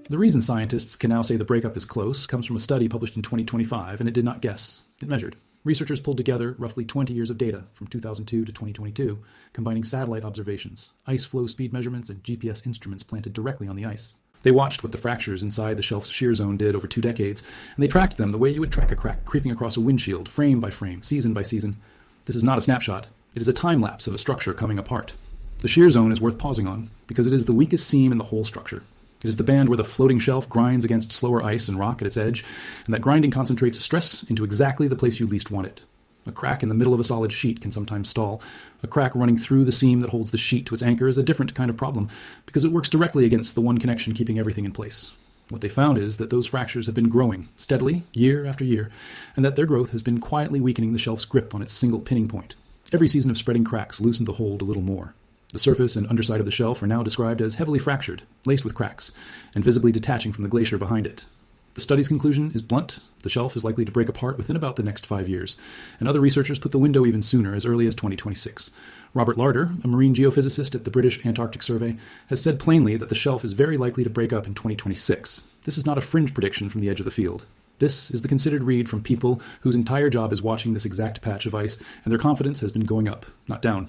The reason scientists can now say the breakup is close comes from a study published in 2025, and it did not guess, it measured. Researchers pulled together roughly 20 years of data from 2002 to 2022, combining satellite observations, ice flow speed measurements, and GPS instruments planted directly on the ice. They watched what the fractures inside the shelf's shear zone did over 2 decades, and they tracked them the way you would track a crack creeping across a windshield, frame by frame, season by season. This is not a snapshot. It is a time lapse of a structure coming apart. The shear zone is worth pausing on because it is the weakest seam in the whole structure. It is the band where the floating shelf grinds against slower ice and rock at its edge, and that grinding concentrates stress into exactly the place you least want it. A crack in the middle of a solid sheet can sometimes stall. A crack running through the seam that holds the sheet to its anchor is a different kind of problem, because it works directly against the one connection keeping everything in place. What they found is that those fractures have been growing, steadily, year after year, and that their growth has been quietly weakening the shelf's grip on its single pinning point. Every season of spreading cracks loosened the hold a little more. The surface and underside of the shelf are now described as heavily fractured, laced with cracks, and visibly detaching from the glacier behind it. The study's conclusion is blunt. The shelf is likely to break apart within about the next 5 years, and other researchers put the window even sooner, as early as 2026. Robert Larder, a marine geophysicist at the British Antarctic Survey, has said plainly that the shelf is very likely to break up in 2026. This is not a fringe prediction from the edge of the field. This is the considered read from people whose entire job is watching this exact patch of ice, and their confidence has been going up, not down.